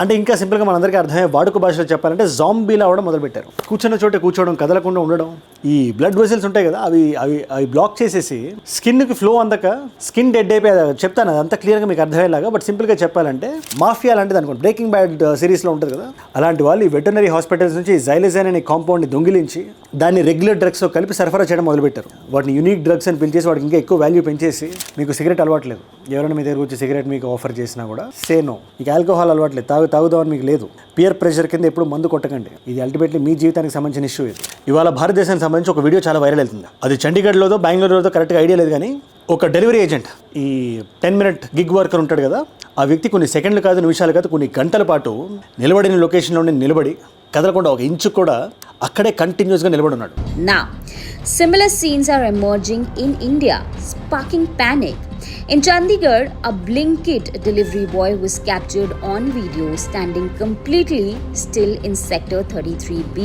అంటే ఇంకా సింపుల్గా మనందరికీ అర్థమయ్యే వాడుక భాషలో చెప్పాలంటే జాంబీలా అవడం మొదలుపెట్టారు. కూర్చున్న చోటే కూర్చోవడం, కదలకుండా ఉండడం, ఈ బ్లడ్ వెసల్స్ ఉంటాయి కదా అవి అవి అవి బ్లాక్ చేసేసి స్కిన్కి ఫ్లో అందక స్కిన్ డెడ్ అయిపోయి చెప్తాను అది అంత క్లియర్గా మీకు అర్థమయ్యేలాగా. బట్ సింపుల్గా చెప్పాలంటే మాఫియా లాంటిది అనుకోండి. బ్రేకింగ్ బ్యాడ్ సిరీస్లో ఉంటుంది కదా, అలాంటి వాళ్ళు ఈ వెటర్నరీ హాస్పిటల్స్ నుంచి జైలజైన్ అనే కాంపౌండ్ని దొంగిలించి దాన్ని రెగ్యులర్ డ్రగ్స్తో కలిపి సరఫరా చేయడం మొదలుపెట్టారు. వాటిని యూనిక్ డ్రగ్స్ అని పిలిచేసి వాటికి ఇంకా ఎక్కువ వాల్యూ పెంచేసి, మీకు సిగరెట్ అలవాట్లేదు, ఎవరైనా మీ దగ్గర వచ్చి సిగరెట్ మీకు ఆఫర్ చేసినా కూడా సే నో, మీకు ఆల్కహాల్ అలవాట్లేదు, తాగుదామని మీకు లేదు, పియర్ ప్రెషర్ కింద ఎప్పుడు మందు కొట్టకండి. ఇది అల్టిమేట్లీ మీ జీవితానికి సంబంధించిన ఇష్యూ. ఇది ఇవాళ భారతదేశానికి సంబంధించి ఒక వీడియో చాలా వైరల్ అవుతుంది. అది చండీగఢ్లోదో బెంగళూరులోదో కరెక్ట్గా ఐడియా లేదు, కానీ ఒక డెలివరీ ఏజెంట్, ఈ 10 minute గిగ్ వర్కర్ ఉంటాడు కదా, ఆ వ్యక్తి కొన్ని సెకండ్లు కాదు, నిమిషాలు కాదు, కొన్ని గంటల పాటు నిలబడిన లొకేషన్లోనే నిలబడి కదలకుండా ఒక ఇంచు కూడా అక్కడే కంటిన్యూస్గా నిలబడి ఉన్నాడు. Now, similar scenes are emerging in India, sparking panic. In Chandigarh, a Blinkit delivery boy was captured on video standing completely still in Sector 33B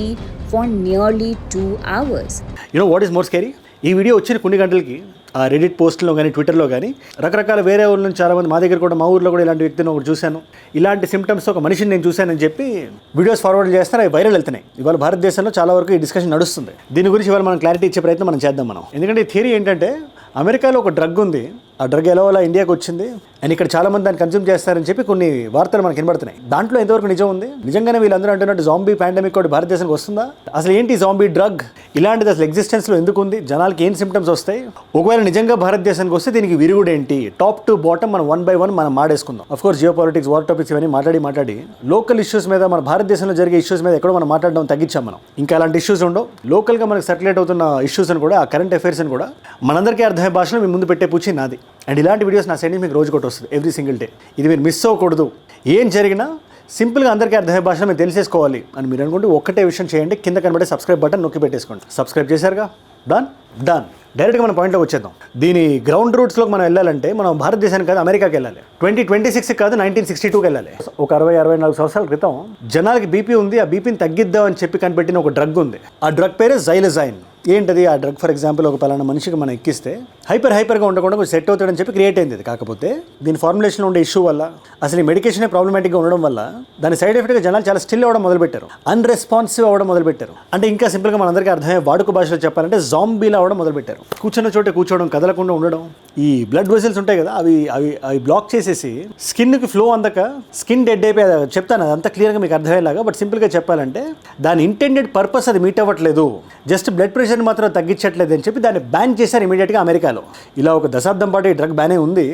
for nearly 2 hours. You know what is more scary? ఈ video వచ్చిన కొన్ని గంటలకి ఆ Reddit పోస్ట్లో కానీ ట్విట్టర్లో కానీ రకరకాల వేరే ఊళ్ళ నుంచి చాలామంది, మా దగ్గర కూడా, మా ఊర్లో కూడా ఇలాంటి వ్యక్తిని ఒకటి చూశాను, ఇలాంటి సిమ్టమ్స్ ఒక మనిషిని నేను చూశానని చెప్పి వీడియోస్ ఫార్వర్డ్ చేస్తారు, అవి వైరల్ వెళ్తున్నాయి. ఇవాళ భారతదేశంలో చాలా వరకు ఈ డిస్కషన్ నడుస్తుంది. దీని గురించి ఇవాళ మనం క్లారిటీ ఇచ్చే ప్రయత్నం మనం చేద్దాం మనం. ఎందుకంటే ఈ థియరీ ఏంటంటే, అమెరికాలో ఒక డ్రగ్ ఉంది, ఆ డ్రగ్ ఎలా ఇండియాకి వచ్చింది అండ్ ఇక్కడ చాలామంది దాన్ని కన్జ్యూమ్ చేస్తారని చెప్పి కొన్ని వార్తలు మనకు వినబడుతున్నాయి. దాంట్లో ఎంతవరకు నిజం ఉంది? నిజంగానే వీళ్ళందరూ అంటున్నట్టు జాంబీ పాండమిక్ కూడా భారతదేశానికి వస్తుందా? అసలు ఏంటి జాంబీ డ్రగ్? ఇలాంటిది అసలు ఎగ్జిస్టెన్స్లో ఎందుకు ఉంది? జనాలకి ఏం సిమ్టమ్స్ వస్తాయి? ఒకవేళ నిజంగా భారతదేశానికి వస్తే దీనికి విరుగుడు ఏంటి? టాప్ టు బాటమ్ మనం 1 by 1 మనం మాడేసుకుందాం. Of course geopolitics, war topics ఇవన్నీ మాట్లాడి లోకల్ ఇష్యూస్ మీద, మన భారతదేశంలో జరిగే ఇష్యూస్ మీద ఎక్కడో మనం మాట్లాడడం తగ్గించాం మనం. ఇంకా అలాంటి ఇష్యూస్ ఉండవు. లోకల్గా మనకు సర్క్యులేట్ అవుతున్న ఇష్యూస్ అని కూడా, ఆ కరెంట్ అఫైర్స్ అని కూడా మనందరికీ అర్థమయ్యే భాషలో మీ ముందు పెట్టే పూచి నాది. అండ్ ఇలాంటి వీడియోస్ నా సైడ్ నుంచి మీకు రోజు కొట్టి వస్తుంది, ఎవ్రీ సింగిల్ డే. ఇది మీరు మిస్ అవ్వకూడదు. ఏం జరిగినా సింపుల్గా అందరికీ అర్థమయ్యే భాషలో మీరు తెలిసేసుకోవాలి అని మీరు అనుకుంటే ఒక్కటే విషయం చేయండి, కింద కనబడే సబ్స్క్రైబ్ బటన్ నొక్కి పెట్టేసుకోండి. సబ్స్క్రైబ్ చేశారుగా, డన్. డైరెక్ట్గా మన పాయింట్లో వచ్చేద్దాం. దీని గ్రౌండ్ రూట్స్లోకి మనం వెళ్ళాలంటే మనం భారతదేశానికి కాదు, అమెరికాకి వెళ్ళాలి. 2026 కాదు, 1962కి వెళ్ళాలి. ఒక 60-64 సంవత్సరాల క్రితం జనాలకి బీపీ ఉంది, ఆ బీపీని తగ్గిద్దాం అని చెప్పి కనిపెట్టిన ఒక డ్రగ్ ఉంది. ఆ డ్రగ్ పేరే జైలజైన్. ఏంటది ఆ డ్రగ్? ఫర్ ఎగ్జాంపుల్, ఒక పలానా మనిషికి మనం ఎక్కిస్తే హైపర్గా ఉండకుండా కొంచెం సెట్ అవుతాడని చెప్పి క్రియేట్ అయింది. కాకపోతే దీని ఫార్ములేషన్లో ఉండే ఇష్యూ వల్ల, అసలు ఈ మెడికేషనే ప్రాబ్లమాటిక్గా ఉండడం వల్ల దాని సైడ్ ఎఫెక్ట్గా జనాలు చాలా స్టిల్ అవ్వడం మొదలుపెట్టారు, అన్రెస్పాన్సివ్ అవ్వడం మొదలుపెట్టారు. అంటే ఇంకా సింపుల్గా మనందరికీ అర్థమయ్యే వాడుక భాషలో చెప్పాలంటే జాంబీలా అవ్వడం మొదలుపెట్టారు. కూర్చున్న చోటే కూర్చోవడం, కదలకుండా ఉండడం, ఈ బ్లడ్ వెసల్స్ ఉంటాయి కదా అవి అవి అవి బ్లాక్ చేసేసి స్కిన్కి ఫ్లో అందక స్కిన్ డెడ్ అయిపోయి చెప్తాను అది అంత క్లియర్గా మీకు అర్థమయ్యేలాగా. బట్ సింపుల్గా చెప్పాలంటే దాని ఇంటెండెడ్ పర్పస్ అది మీట్ అవ్వట్లేదు, జస్ట్ బ్లడ్ ప్రెషర్ మాత్రం తగ్గించట్లేదు అని చెప్పి దాన్ని బ్యాన్ చేశారు ఇమీడియట్గా అమెరికాలో. ఇలా ఒక దశాబ్దం పాటు ఈ డ్రగ్ బ్యానే ఉంది.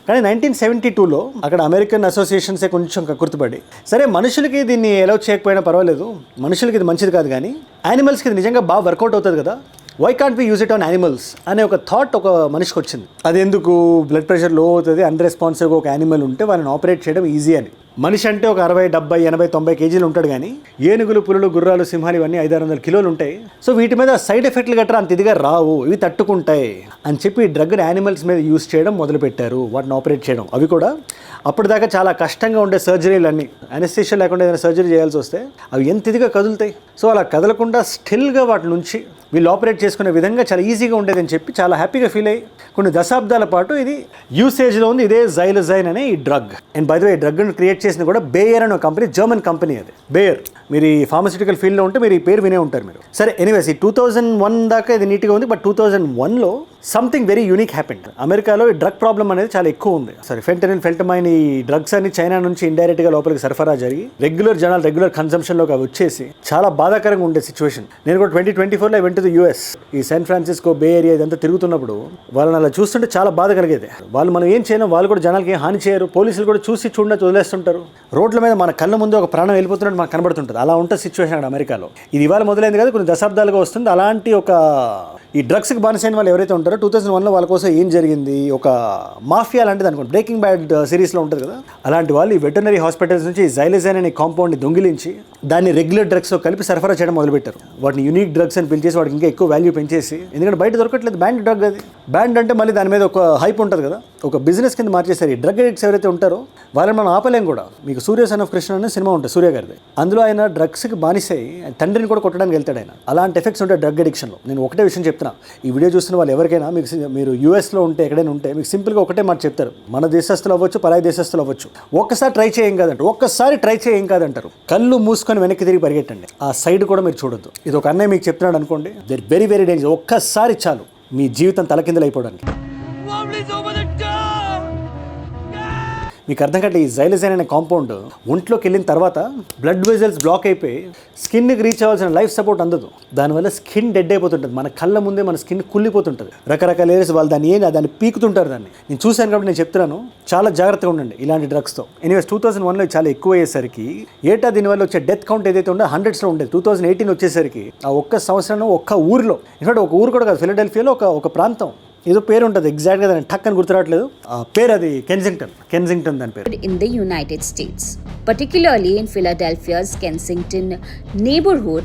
కానీ 1972లో అక్కడ అమెరికన్ అసోసియేషన్సే కొంచెం కక్కుర్తిపడి, సరే మనుషులకి దీన్ని అలౌ చేయకపోయినా పర్వాలేదు, మనుషులకి ఇది మంచిది కాదు, కానీ యానిమల్స్కి ఇది నిజంగా బాగా వర్కౌట్ అవుతుంది కదా, why can't we use it on animals అనే ఒక థాట్ ఒక మనిషికి వచ్చింది. అది ఎందుకు, బ్లడ్ ప్రెషర్ లో అవుతుంది, అన్రెస్పాన్సివ్గా ఒక యానిమల్ ఉంటే వాళ్ళని ఆపరేట్ చేయడం ఈజీ అని. మనిషి అంటే ఒక 60, 70, 80, 90 కేజీలు ఉంటాడు, కానీ ఏనుగులు, పులులు, గుర్రాలు, సింహాలు ఇవన్నీ 500-600 కిలోలు ఉంటాయి. సో వీటి మీద సైడ్ ఎఫెక్ట్లు గట్రా అంత ఇదిగా రావు, ఇవి తట్టుకుంటాయి అని చెప్పి ఈ డ్రగ్ని యానిమల్స్ మీద యూజ్ చేయడం మొదలుపెట్టారు, వాటిని ఆపరేట్ చేయడం. అవి కూడా అప్పటిదాకా చాలా కష్టంగా ఉండే సర్జరీలు అన్నీ, అనెస్థీషియా లేకుండా ఏదైనా సర్జరీ చేయాల్సి వస్తే అవి ఎంత ఇదిగా కదులుతాయి. సో అలా కదలకుండా స్టిల్గా వాటి నుంచి వీళ్ళు ఆపరేట్ చేసుకునే విధంగా చాలా ఈజీగా ఉండేదని చెప్పి చాలా హ్యాపీగా ఫీల్ అయ్యి కొన్ని దశాబ్దాల పాటు ఇది యూసేజ్లో ఉంది. ఇదే జైలజైన్ అనే ఈ drug. And by the way, ఈ డ్రగ్ని క్రియేట్ చేసింది కూడా బేయర్ అనే కంపెనీ, జర్మన్ కంపెనీ. అది బేయర్. మీరు ఈ ఫార్మస్యూటికల్ ఫీల్డ్లో ఉంటే మీరు ఈ పేరు వినే ఉంటారు మీరు. సరే, ఎనీవేస్, ఈ 2001 దాకా ఇది నీట్గా ఉంది. బట్ 2001లో సంథింగ్ వెరీ యూనిక్ హ్యాపెండ్. అమెరికాలో ఈ డ్రగ్ ప్రాబ్లం అనేది చాలా ఎక్కువ ఉంది. సరే, ఫెంటనిల్, ఫెంటమైన్, ఈ డ్రగ్స్ అన్ని చైనా నుంచి ఇండైరెక్ట్గా లోపలికి సరఫరా జరిగి రెగ్యులర్ కన్సంప్షన్లోకి అవి వచ్చేసి చాలా బాధాకరంగా ఉండే సిచ్యువేషన్. నేను కూడా 2024లో వెంట యూఎస్, ఈ శాన్ ఫ్రాన్సిస్కో, బే ఏరియా ఇదంతా తిరుగుతున్నప్పుడు వాళ్ళని అలా చూస్తుంటే చాలా బాధ కలిగేది. వాళ్ళు మనం ఏం చేయలేం, వాళ్ళు కూడా జనాలకి ఏం హాని చేయరు, పోలీసులు కూడా చూసి చూడడానికి వదిలేస్తుంటారు. రోడ్ల మీద మన కళ్ళ ముందు ఒక ప్రాణం వెళ్ళిపోతున్నట్టు మనకు కనబడుతుంటుంది. అలా ఉంటుంది సిచ్యువేషన్ అక్కడ అమెరికాలో. ఇది ఇవాళ మొదలైంది కదా, కొన్ని దశాబ్దాలుగా వస్తుంది. అలాంటి ఒక ఈ డ్రగ్స్కి బానిసైన వాళ్ళు ఎవరైతే ఉంటారో 2001లో వాళ్ళ కోసం ఏం జరిగింది, ఒక మాఫియా లాంటిది అనుకోండి. బ్రేకింగ్ బ్యాడ్ సిరీస్లో ఉంటుంది కదా, అలాంటి వాళ్ళు ఈ వెటర్నరీ హాస్పిటల్స్ నుంచి జైలజైన్ అనే కాంపౌండ్ని దొంగిలించి దాన్ని రెగ్యులర్ డ్రగ్స్తో కలిపి సరఫరా చేయడం మొదలుపెట్టారు. వాటిని యూనిక్ డ్రగ్స్ అని పిలిచేసి వాటికి ఇంకా ఎక్కువ వాల్యూ పెంచేసి, ఎందుకంటే బయట దొరకట్లేదు, బ్యాండ్ డ్రగ్ అది. బ్యాండ్ అంటే మళ్ళీ దాని మీద ఒక హైప్ ఉంటుంది కదా, ఒక బిజినెస్ కింద మార్చేసారు. ఈ డ్రగ్ అడిక్ట్స్ ఎవరైతే ఉంటారో వాళ్ళని మనం ఆపలేం కూడా. మీకు సూర్య సన్ ఆఫ్ కృష్ణ అనే సినిమా ఉంటుంది, సూర్య గారిది. అందులో ఆయన డ్రగ్స్కి బానిసై తండ్రిని కూడా కొట్టడానికి వెళ్తాడు ఆయన. అలాంటి ఎఫెక్ట్స్ ఉంటాయి డ్రగ్ అడిక్షన్లో. నేను ఒకటే విషయం చెప్తాను, చెప్తున్నా, ఈ వీడియో చూస్తున్న వాళ్ళు ఎవరికైనా మీరు యూఎస్లో ఉంటే ఎక్కడైనా ఉంటే మీకు సింపుల్గా ఒకటే మాట చెప్తారు, మన దేశస్తులు అవ్వచ్చు పరాయి దేశస్తులు అవ్వచ్చు, ఒక్కసారి ట్రై చేయం కాదంటారు, ఒక్కసారి ట్రై చేయం కాదంటారు, కళ్ళు మూసుకొని వెనక్కి తిరిగి పరిగెట్టండి, ఆ సైడ్ కూడా మీరు చూడొద్దు. ఇది ఒక అన్నయ్య మీకు చెప్తున్నాడు అనుకోండి, దర్ వెరీ వెరీ డేంజర్. ఒక్కసారి చాలు మీ జీవితం తలకిందులు అయిపోవడానికి. మీకు అర్థం కంటే ఈ జైలజైన్ అనే కాంపౌండ్ ఒంట్లోకి వెళ్ళిన తర్వాత బ్లడ్ వెజల్స్ బ్లాక్ అయిపోయి స్కిన్కి రీచ్ అవ్వాల్సిన లైఫ్ సపోర్ట్ అందదు. దానివల్ల స్కిన్ డెడ్ అయిపోతుంటుంది, మన కళ్ళ ముందే మన స్కిన్ కుళ్ళిపోతుంటుంది. రకరకాల ఏరియాస్ వాళ్ళు దాన్ని పీకుతుంటారు. నేను చూశాను కాబట్టి నేను చెప్తున్నాను, చాలా జాగ్రత్తగా ఉండండి ఇలాంటి డ్రగ్స్తో. ఎనీవేస్ 2001లో చాలా ఎక్కువ అయ్యేసరికి ఏటా దీనివల్ల వచ్చే డెత్ కౌంట్ ఏదైతే ఉందో 100sలో ఉండేది. 2018 వచ్చేసరికి ఆ ఒక్క సంవత్సరం ఒక్క ఊరిలో, ఇన్ఫాక్ట్ ఒక ఊరు కూడా కాదు, ఫిలడెల్ఫియాలో ఒక ప్రాంతం, ఏదో పేరు ఉంటుంది, ఎగ్జాక్ట్గా దాన్ని టక్ అని గుర్తురావట్లేదు ఆ పేరు, అది కెన్సింగ్టన్ దాని పేరు. In the United States, particularly in Philadelphia's Kensington neighborhood,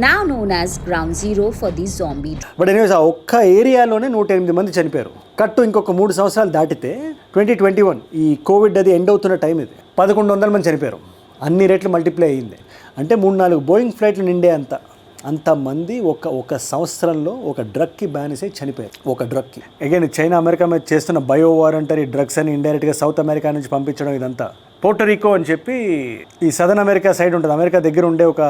now known as Ground Zero for the zombie. But anyways ఆ ఒక్క ఏరియాలోనే 108 మంది చనిపోయారు. కట్టు ఇంకొక 3 సంవత్సరాలు దాటితే 2021 ఈ కోవిడ్ అది ఎండ్ అవుతున్న టైం ఇది, 1100 మంది చనిపోయారు. అన్ని రేట్లు మల్టిప్లై అయ్యింది. అంటే 3-4 బోయింగ్ ఫ్లైట్లు నిండే అంతమంది ఒక సంవత్సరంలో ఒక డ్రగ్కి బానిస అయి చనిపోయారు. ఒక డ్రగ్కి. అగైన్ చైనా అమెరికా మీద చేస్తున్న బయో వార్ అంటారు. ఈ డ్రగ్స్ అని ఇండైరెక్ట్గా సౌత్ అమెరికా నుంచి పంపించడం ఇదంతా. పోర్టోరికో అని చెప్పి ఈ సదర్న్ అమెరికా సైడ్ ఉంటుంది, అమెరికా దగ్గర ఉండే ఒక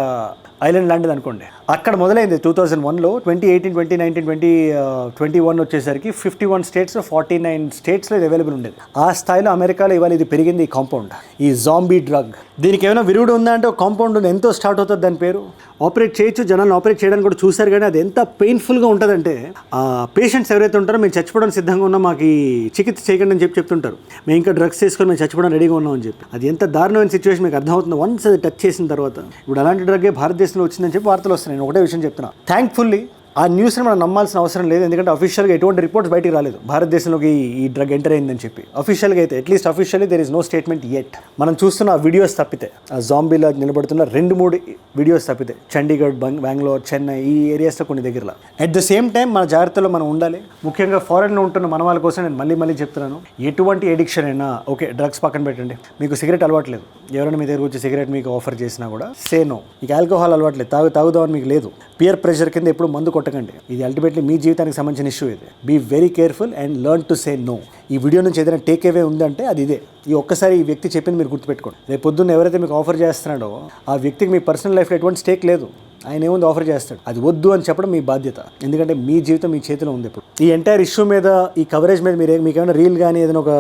ఐలాండ్ లాంటిది అనుకోండి. అక్కడ మొదలైంది 2001లో. 2018, 2019, 2021 వచ్చేసరికి 51 స్టేట్స్లో 49 స్టేట్స్లో ఇది అవైలబుల్ ఉండేది. ఆ స్థాయిలో అమెరికాలో ఇవాళ ఇది పెరిగింది ఈ కాంపౌండ్, ఈ జాంబీ డ్రగ్. దీనికి ఏమైనా విరుగుడు ఉందా అంటే ఒక కాంపౌండ్ ఉంది, ఎంతో స్టార్ట్ అవుతుంది దాని పేరు. ఆపరేట్ చేయొచ్చు, జనాలను ఆపరేట్ చేయడానికి కూడా చూశారు, కానీ అది ఎంత పెయిన్ఫుల్గా ఉంటుందంటే ఆ పేషెంట్స్ ఎవరైతే ఉంటారో మేము చచ్చిపోవడానికి సిద్ధంగా ఉన్నాం, మాకు ఈ చికిత్స చేయకండి అని చెప్తుంటారు. మేము ఇంకా డ్రగ్స్ తీసుకొని మేము చచ్చిపోవడం రెడీగా ఉన్నాం అని చెప్పి. అది ఎంత దారుణమైన సిచ్యువేషన్ మీకు అర్థమవుతుంది వన్స్ అది టచ్ చేసిన తర్వాత. ఇప్పుడు అలాంటి డ్రగ్గే భారతదేశంలో వచ్చిందని చెప్పి వార్తలు వస్తున్నాయి. నేను ఒకటే విషయం చెప్తున్నా, థ్యాంక్ఫుల్లీ ఆ న్యూస్ని మనం నమ్మాల్సిన అవసరం లేదు, ఎందుకంటే అఫీషియల్గా ఎటువంటి రిపోర్ట్స్ బయటికి రాలేదు భారతదేశంలోకి ఈ డ్రగ్ ఎంటర్ అయిందని చెప్పి. అఫీషియల్గా అయితే at least officially there is no statement yet. మనం చూస్తున్న ఆ వీడియోస్ తప్పితే, ఆ జాంబీలో నిలబడుతున్న 2-3 వీడియోస్ తప్పితే, చండీగఢ్, బెంగళూరు, చెన్నై ఈ ఏరియాస్లో కొన్ని దగ్గరలో. అట్ ద సేమ్ టైం మన జాగ్రత్తలో మనం ఉండాలి. ముఖ్యంగా ఫారెన్లో ఉంటున్న మన వాళ్ళ కోసం నేను మళ్ళీ చెప్తున్నాను, ఎటువంటి ఎడిక్షన్ అయినా ఓకే, డ్రగ్స్ పక్కన పెట్టండి. మీకు సిగరెట్ అలవాట్లేదు, ఎవరైనా మీ దగ్గర వచ్చి సిగరెట్ మీకు ఆఫర్ చేసినా కూడా సే నో. మీకు ఆల్కహాల్ అలవాట్లేదు, తాగుదామని మీకు లేదు, పియర్ ప్రెషర్ కింద ఎప్పుడు మందు కొట్టకండి. ఇది అల్టిమేట్లీ మీ జీవితానికి సంబంధించిన ఇష్యూ. ఇది be very careful and learn to say no. ఈ వీడియో నుంచి ఏదైనా టేక్ అవే ఉందంటే అది ఇదే. ఈ ఒక్కసారి ఈ వ్యక్తి చెప్పింది మీరు గుర్తుపెట్టుకోండి. రేపు పొద్దున్న ఎవరైతే మీకు ఆఫర్ చేస్తున్నాడో ఆ వ్యక్తికి మీ పర్సనల్ లైఫ్లో ఎటువంటి స్టేక్ లేదు, ఆయన ఏముంది ఆఫర్ చేస్తాడు, అది వద్దు అని చెప్పడం మీ బాధ్యత, ఎందుకంటే మీ జీవితం మీ చేతిలో ఉంది. ఇప్పుడు ఈ ఎంటైర్ ఇష్యూ మీద, ఈ కవరేజ్ మీద మీకు ఏమైనా రీల్ కానీ, ఏదైనా ఒక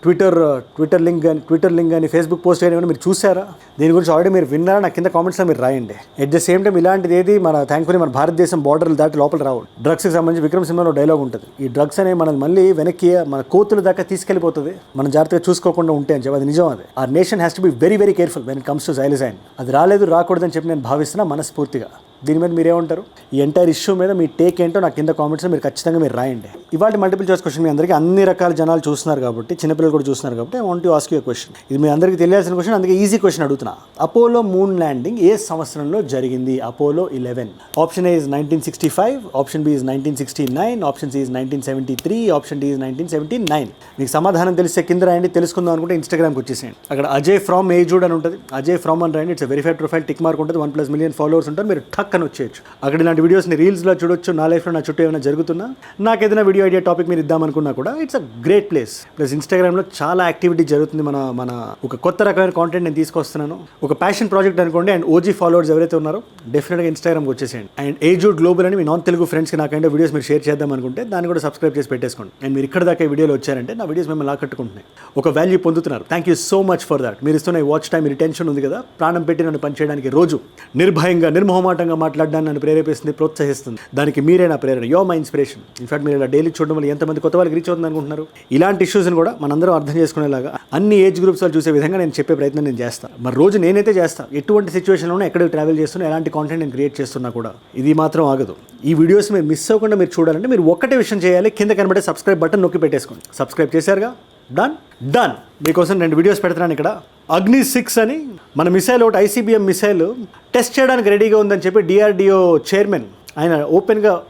ట్విట్టర్ లింక్ కానీ ఫేస్బుక్ పోస్ట్ కానీ మీరు చూసారా? దీని గురించి ఆల్రెడీ మీరు విన్నారా? నాకు కింద కామెంట్స్లో మీరు రాయండి. అట్ ద సేమ్ టైం ఇలాంటిది ఏది థ్యాంక్ఫుల్లీ మన భారతదేశం బార్డర్లు దాటి లోపల రావు. డ్రగ్స్కి సంబంధించి విక్రమ్ సినిమాలో డైలాగ్ ఉంటుంది, ఈ డ్రగ్స్ అనేవి మనల్ని మళ్ళీ వెనక్కి మన కోతుల దాకా తీసుకెళ్ళిపోతుంది మనం జాగ్రత్తగా చూసుకోకుండా ఉంటే అని చెప్పి. అది నిజం. అది ఆ nation has to be very very careful when it comes to xylazine. అది రాకూడదని చెప్పి నేను భావిస్తున్నా మనస్ఫూర్తిగా. దీని మీద మీరేమంటారు? ఈ ఎంటైర్ ఇష్యూ మీద మీ టేక్ ఏంటో నాకు కింద కామెంట్స్లో మీరు ఖచ్చితంగా మీరు రాయండి. ఇవాళ మల్టిపుల్ చాయిస్ క్వశ్చన్ మీ అందరికీ అన్ని రకాల జనాలు చూస్తున్నారు కాబట్టి, చిన్నపిల్లలు కూడా చూస్తున్నారు కాబట్టి, I want to ask you question. ఇది మీ అందరికీ తెలియాల్సిన క్వశ్చన్, అందుకే ఈజీ క్వశ్చన్ అడుగుతున్నా. అపోలో మూన్ ల్యాండింగ్ ఏ సంవత్సరంలో జరిగింది? Apollo 11. Option A is 1965, option B is 1969, option C is 1973, option D is 1979. మీకు సమాధానం తెలిస్తే కింద రాయండి. తెలుసుకుందాం అనుకుంటే ఇన్స్టాగ్రామ్కి వచ్చేసేయండి. అక్కడ అజయ్ ఫ్రమ్ ఏజూడ్ అని ఉంటుంది, అజయ్ ఫ్రమ్ అని రాయండి. It's verified profile, tick mark ఉంటుంది, 1+ మిలియన్ ఫాలోవర్స్ ఉంటారు. మీరు టక్ అని వచ్చేయచ్చు. అక్కడ ఇలాంటి వీడియోస్ని రీల్స్లో చూడొచ్చు. నా లైఫ్లో నా చుట్టూ ఏమైనా జరుగుతున్నా, నాకు ఏదైనా వీడియో ఐడియా టాపిక్ మీరు ఇద్దామనుకున్నా కూడా it's a great place. Plus ఇన్స్టాగ్రామ్లో చాలా యాక్టివిటీ జరుగుతుంది. మన ఒక కొత్త రకమైన కాంటెంట్ నేను తీసుకొస్తున్నాను. ఒక ప్యాషన్ ప్రాజెక్ట్ అనుకోండి. అండ్ ఓజీ ఫాలోవర్స్ ఎవరైతే ఉన్నారో డెఫినెట్గా ఇన్స్టాగ్రామ్కి వచ్చేసేయండి. అండ్ ఏజూడ్ గ్లోబల్ అని మీ నాన్ తెలుగు ఫ్రెండ్స్కి నాకంటే వీడియోస్ మీరు షేర్ చేద్దాం అనుకుంటే దాన్ని కూడా సబ్స్క్రైబ్ చేసి పెట్టేసుకోండి. అండ్ మీరు ఇక్కడ దాకా ఈ వీడియోలో వచ్చారంటే నా వీడియోస్ మిమ్మల్ని ఆకట్టుకుంటున్నాయి, ఒక వాల్యూ పొందుతున్నారు. Thank you so much for that. మీరు ఇస్తున్న ఈ వాచ్ టైం, రిటెన్షన్ ఉంది కదా, ప్రాణం పెట్టి నన్ను పనిచేయడానికి, రోజు నిర్భయంగా నిర్మోహమాటంగా మాట్లాడడానికి నన్ను ప్రేరేపిస్తుంది, ప్రోత్సహిస్తుంది. దానికి మీరే నా ప్రేరణ, యో మై ఇన్స్పిరేషన్. ఇన్ఫాక్ట్ మీరు ఇలా డైలీ చూడడం వల్ల ఎంతమంది కొత్త వాళ్ళకి రీచ్ అవుతుంది అనుకుంటున్నారు. ఇలాంటి ఇష్యూస్ని కూడా మనందరం అర్థం చేసుకునేలాగా అన్ని ఏజ్ గ్రూప్స్ వాళ్ళు చూసే విధంగా నేను చెప్పే ప్రయత్నం నేను చేస్తాను. మరి రోజు నేనైతే చేస్తాను. ఎటువంటి సిచ్యువేషన్లోనే ఎక్కడికి ట్రావెల్ చేస్తున్నా, ఎలాంటి కాంటెంట్ నేను క్రియేట్ చేస్తున్నా కూడా ఇది మాత్రం ఆగదు. ఈ వీడియోస్ మీరు మిస్ అవ్వకుండా మీరు చూడాలంటే మీరు ఒక్కటే విషయం చేయాలి, కింద కనబడే సబ్స్క్రైబ్ బటన్ నొక్కి పెట్టేసుకోండి. సబ్స్క్రైబ్ చేశారుగా, డన్. మీకోసం 2 వీడియోస్ పెడుతున్నాను ఇక్కడ. అగ్ని 6 అని మన మిసైల్ ఒకటి, ICBM మిసైల్ టెస్ట్ చేయడానికి రెడీగా ఉందని చెప్పి DRDO చైర్మన్ ఆయన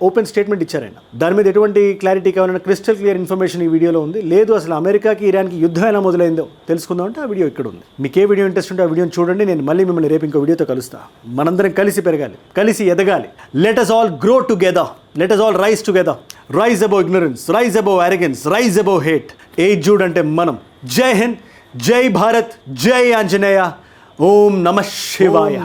ఓపెన్ స్టేట్మెంట్ ఇచ్చారు ఆయన. దాని మీద ఎటువంటి క్లారిటీ కావాలన్నా క్రిస్టల్ క్లియర్ ఇన్ఫర్మేషన్ ఈ వీడియోలో ఉంది. లేదు అసలు అమెరికాకి ఇరాన్కి యుద్ధం ఎలా మొదలైందో తెలుసుకుందాం అంటే ఆ వీడియో ఇక్కడ ఉంది. మీకు ఏ వీడియో ఇంట్రెస్ట్ ఉంటే ఆ వీడియోని చూడండి. నేను మళ్ళీ మిమ్మల్ని రేపు ఇంకో వీడియోతో కలుస్తా. మనందరం కలిసి పెరగాలి, కలిసి ఎదగాలి. Let us all grow together. Let us all rise together. Rise above ignorance, rise above arrogance, rise above hate. ఏజూడ్ అంటే మనం. జై హింద్, జై భారత్, జై ఆంజనేయ. ఓం నమః శివాయ.